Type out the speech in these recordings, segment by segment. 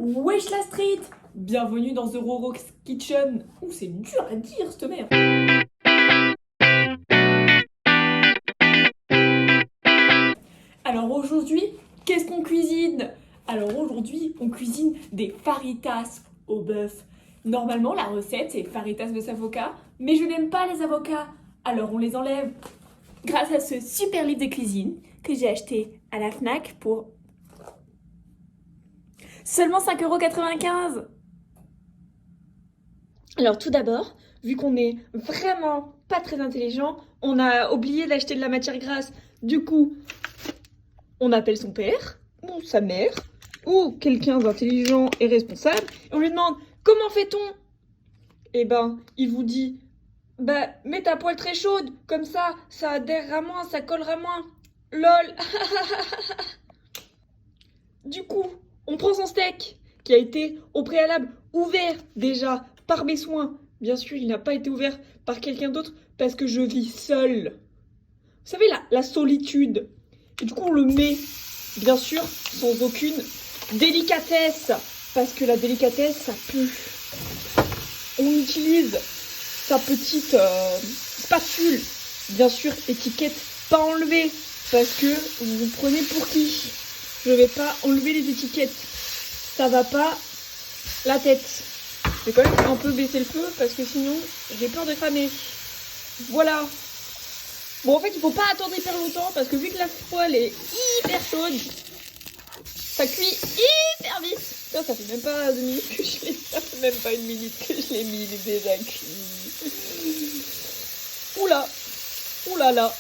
Wesh la street! Bienvenue dans The Roro's Kitchen. Ouh, c'est dur à dire cette merde. Alors aujourd'hui, qu'est-ce qu'on cuisine? Alors aujourd'hui, on cuisine des faritas au bœuf. Normalement, la recette, c'est faritas de avocats, mais je n'aime pas les avocats, alors on les enlève. Grâce à ce super livre de cuisine que j'ai acheté à la Fnac pour seulement 5,95 €. Alors tout d'abord, vu qu'on est vraiment pas très intelligent, on a oublié d'acheter de la matière grasse. Du coup, on appelle son père, ou sa mère, ou quelqu'un d'intelligent et responsable, et on lui demande « Comment fait-on » Eh ben, il vous dit « Bah, mets ta poêle très chaude, comme ça adhérera moins, ça collera moins. LOL !» Du coup, on prend son steak, qui a été au préalable ouvert déjà par mes soins. Bien sûr, il n'a pas été ouvert par quelqu'un d'autre parce que je vis seule. Vous savez, la solitude. Et du coup, on le met, bien sûr, sans aucune délicatesse. Parce que la délicatesse, ça pue. On utilise sa petite spatule. Bien sûr, étiquette pas enlevée. Parce que vous vous prenez pour qui? Je vais pas enlever les étiquettes. Ça va pas la tête. Je vais quand même un peu baisser le feu parce que sinon j'ai peur de cramer. Voilà. Bon, en fait, il faut pas attendre hyper longtemps parce que vu que la poêle est hyper chaude, ça cuit hyper vite. Ça fait même pas 2 minutes que je l'ai. Ça fait même pas 1 minute que je l'ai mis. Il est déjà cuit. Oula. Oulala.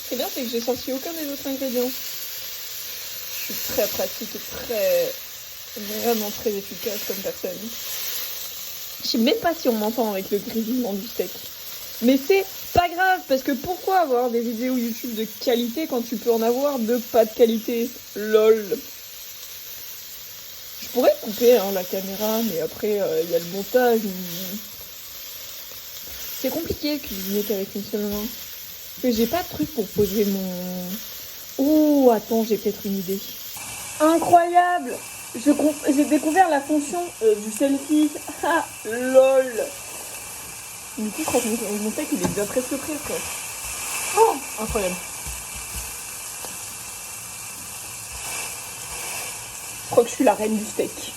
Ce qui est bien, c'est que j'ai senti aucun des autres ingrédients. Je suis très pratique et vraiment très efficace comme personne. Je sais même pas si on m'entend avec le grésillement du steak. Mais c'est pas grave, parce que pourquoi avoir des vidéos YouTube de qualité quand tu peux en avoir de pas de qualité? LOL. Je pourrais couper la caméra, mais après il y a le montage. C'est compliqué cuisiner qu'avec une seule main. Parce que j'ai pas de truc pour poser mon... Oh, attends, j'ai peut-être une idée. Incroyable! J'ai découvert la fonction du selfie. Ah, lol! Du coup, je crois que mon steak, il est déjà presque prêt, quoi. Oh, incroyable. Je crois que je suis la reine du steak.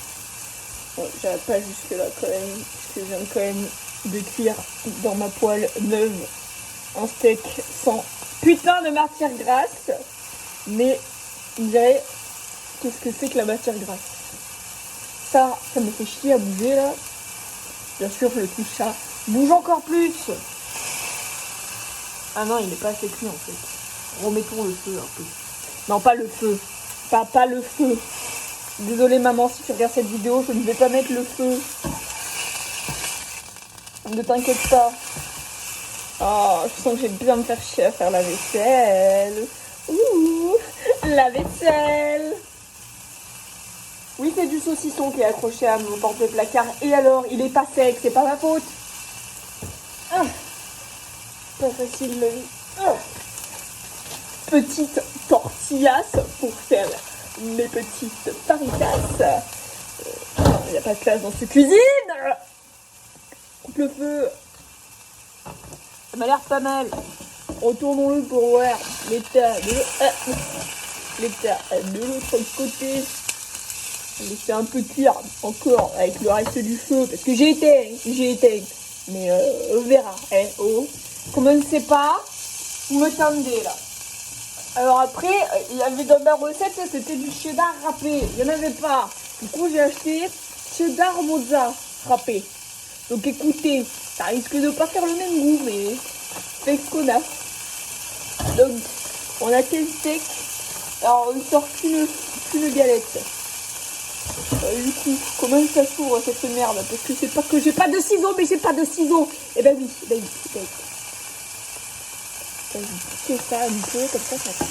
Bon, j'irai pas jusque là quand même, parce que je viens quand même de cuire dans ma poêle neuve un steak sans putain de matière grasse. Mais, on dirait, qu'est-ce que c'est que la matière grasse? Ça me fait chier à bouger là. Bien sûr, je le touche ça. Bouge encore plus. Ah non, il n'est pas assez cuit en fait. Remettons le feu un peu. Non, pas le feu. Pas le feu. Désolée maman, si tu regardes cette vidéo, je ne vais pas mettre le feu. Ne t'inquiète pas. Oh, je sens que j'ai bien me faire chier à faire la vaisselle. Ouh, la vaisselle. Oui, c'est du saucisson qui est accroché à mon porte-placard. Et alors, il est pas sec, c'est pas ma faute. Ah, pas facile le vie. Ah. Petite tortillas pour faire mes petites faritas. Il n'y a pas de place dans cette cuisine. Coupe le feu. Ça m'a l'air pas mal. Retournons-le pour voir l'état de l'autre côté. Laisser un peu cuire encore avec le reste du feu parce que j'ai été. Mais on verra. Comme on ne sait pas, vous me tendez là. Alors après, il y avait dans ma recette, c'était du cheddar râpé. Il n'y en avait pas. Du coup, j'ai acheté cheddar mozza râpé. Donc écoutez, ça risque de pas faire le même goût, mais c'est ce qu'on a. Donc, on a tel steak. Alors, on sort qu'une galette. Du coup, comment ça s'ouvre cette merde? Parce que c'est pas que j'ai pas de ciseaux, mais j'ai pas de ciseaux. Eh ben oui. C'est ça un peu, comme ça fait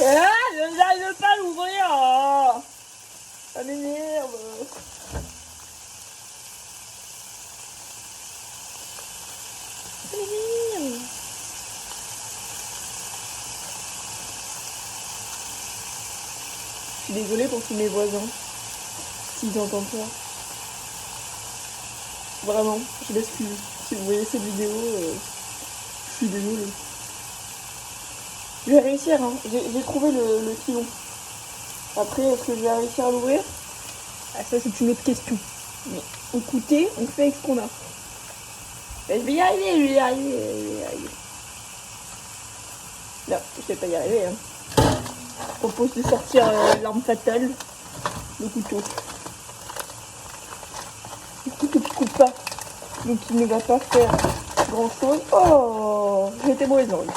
ah, je n'arrive pas à l'ouvrir. Ça m'énerve. Ça m'énerve. suis désolée pour tous mes voisins, s'ils entendent ça. Vraiment, je m'excuse. Si vous voyez cette vidéo, je suis désolée. Je vais réussir, hein. J'ai trouvé le filon. Après, est-ce que je vais réussir à l'ouvrir? Ah, ça, c'est une autre question. Mais écoutez, on fait avec ce qu'on a. Ben, je vais y arriver, je vais y arriver, je vais y arriver. Non, je vais pas y arriver. Hein. Je propose de sortir l'arme fatale, le couteau. Le couteau qui coupe pas, donc il ne va pas faire grand chose. Oh, j'ai été mauvaise langue.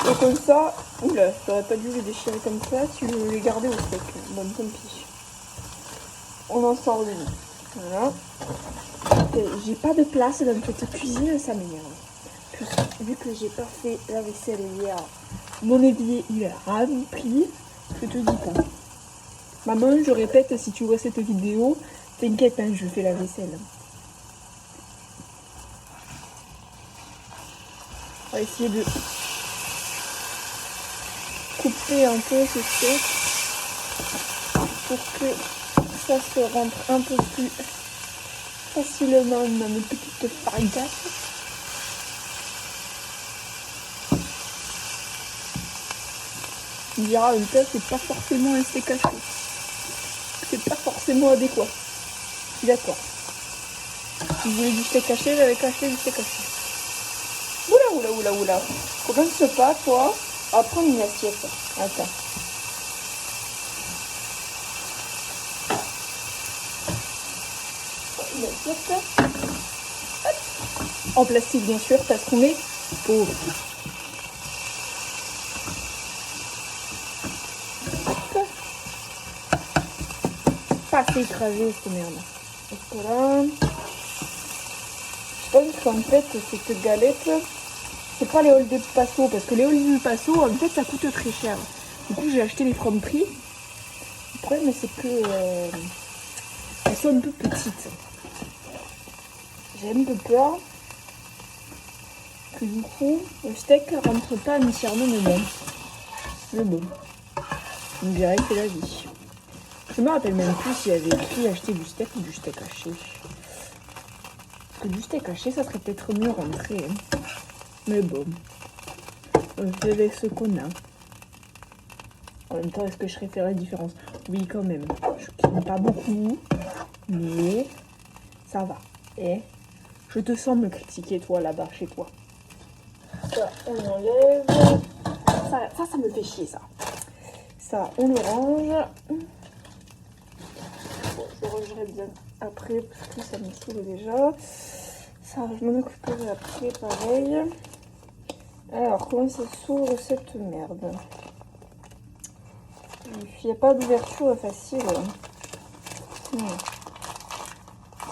Et comme ça, oula, j'aurais pas dû les déchirer comme ça si je les gardais au sec. Bonne tant pis. On en sort une. Voilà. J'ai pas de place dans cette cuisine, ça m'énerve. Vu que j'ai pas fait la vaisselle hier, mon évier il est rempli. Je te dis pas. Maman, je répète, si tu vois cette vidéo, t'inquiète, hein, je fais la vaisselle. On va essayer de couper un peu ce steak pour que ça se rentre un peu plus facilement dans mes petites farigasses. On dira, en fait, c'est pas forcément un steak haché. C'est pas forcément adéquat. Je suis d'accord. Si vous voulez du steak haché, j'avais caché du steak haché. Oula. Commence pas, toi, à prendre une assiette. Attends. Une assiette. Hop. En plastique, bien sûr, parce qu'on est pauvre. Pas assez écrasé, cette merde. Et voilà. Je pense qu'en fait, cette galette, c'est pas les Old El Paso, parce que les Old El Paso, en fait, ça coûte très cher. Du coup, j'ai acheté les Franprix. Le problème, c'est que elles sont un peu petites. J'ai un peu peur que du coup, le steak rentre pas entièrement dedans. Mais bon, on dirait que c'est la vie. Je me rappelle même plus s'il y avait écrit acheter du steak ou du steak haché. Parce que du steak haché, ça serait peut-être mieux rentré. Hein. Mais bon, on fait avec ce qu'on a. En même temps, est-ce que je ferais faire la différence? Oui, quand même. Je cuisine pas beaucoup, mais ça va. Et je te sens me critiquer, toi, là-bas, chez toi. Ça, on enlève. Ça me fait chier, ça. Ça, on le range. Bon, je rangerai bien après, parce que ça me saoule déjà. Ça, je m'en occuperai après, pareil. Alors, comment ça s'ouvre cette merde? Il n'y a pas d'ouverture facile.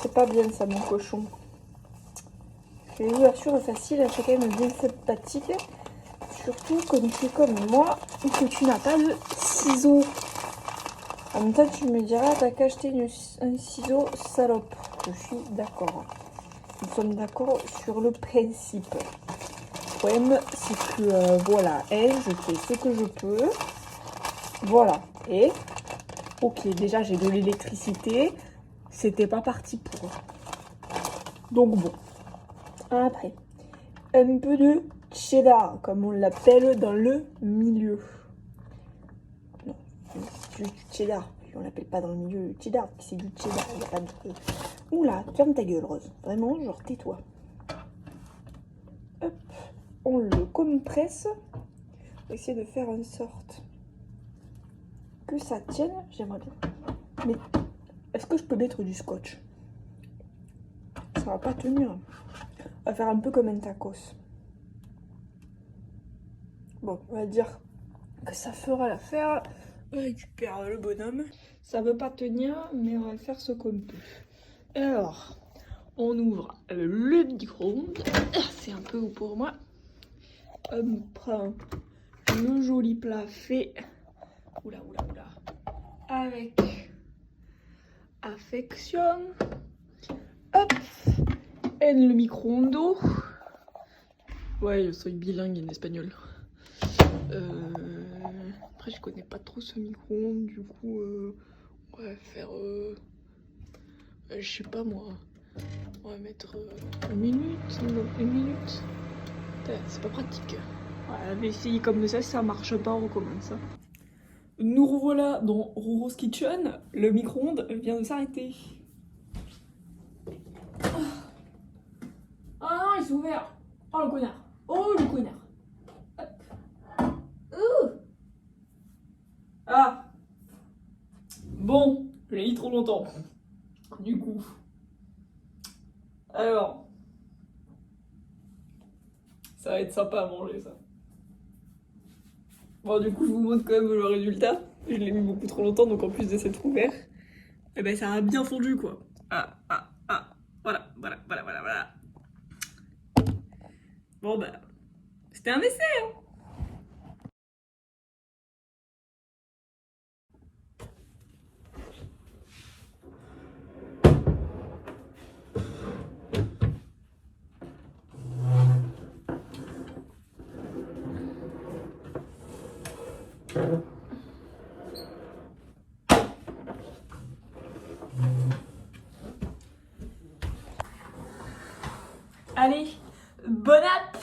C'est pas bien ça, mon cochon. Les ouvertures faciles, elles sont quand même bien sympathiques. Surtout quand tu es comme moi et que tu n'as pas de ciseaux. En même temps, tu me diras, t'as qu'à acheter un ciseau, salope. Je suis d'accord. Nous sommes d'accord sur le principe. Le problème, c'est que, voilà, je fais ce que je peux. Voilà. Et, ok, déjà, j'ai de l'électricité. C'était pas parti pour. Donc, bon. Après, un peu de cheddar, comme on l'appelle dans le milieu. Non, c'est juste du cheddar. On l'appelle pas dans le milieu le cheddar, c'est du cheddar. Il n'y a pas de... Oula, ferme ta gueule, Rose. Vraiment, genre, tais-toi. Hop, on le compresse. On va essayer de faire en sorte que ça tienne. J'aimerais bien. Mais est-ce que je peux mettre du scotch? Ça va pas tenir. On va faire un peu comme un tacos. Bon, on va dire que ça fera l'affaire. On récupère le bonhomme. Ça veut pas tenir, mais on va faire ce qu'on peut. Alors, on ouvre le micro-ondes. C'est un peu haut pour moi. On prend le joli plat fait. Oula. Avec affection. Hop. Et le micro-ondes. Ouais, je suis bilingue en espagnol. Après, je connais pas trop ce micro-ondes, du coup, on va faire, je sais pas moi, on va mettre une minute, non, une minute. Putain, c'est pas pratique. Voilà, mais si comme ça marche pas, on recommence. Nous revoilà dans Roro's Kitchen. Le micro-ondes vient de s'arrêter. Ah non, il s'est ouvert. Oh le connard. Oh le connard. Ah. Bon, je l'ai dit trop longtemps. Du coup. Alors. Ça va être sympa à manger ça. Bon, du coup, je vous montre quand même le résultat. Je l'ai mis beaucoup trop longtemps, donc en plus de s'être ouvert, et ben ça a bien fondu quoi. Ah. Voilà. Bon bah, c'était un essai hein. Allez, bonne app!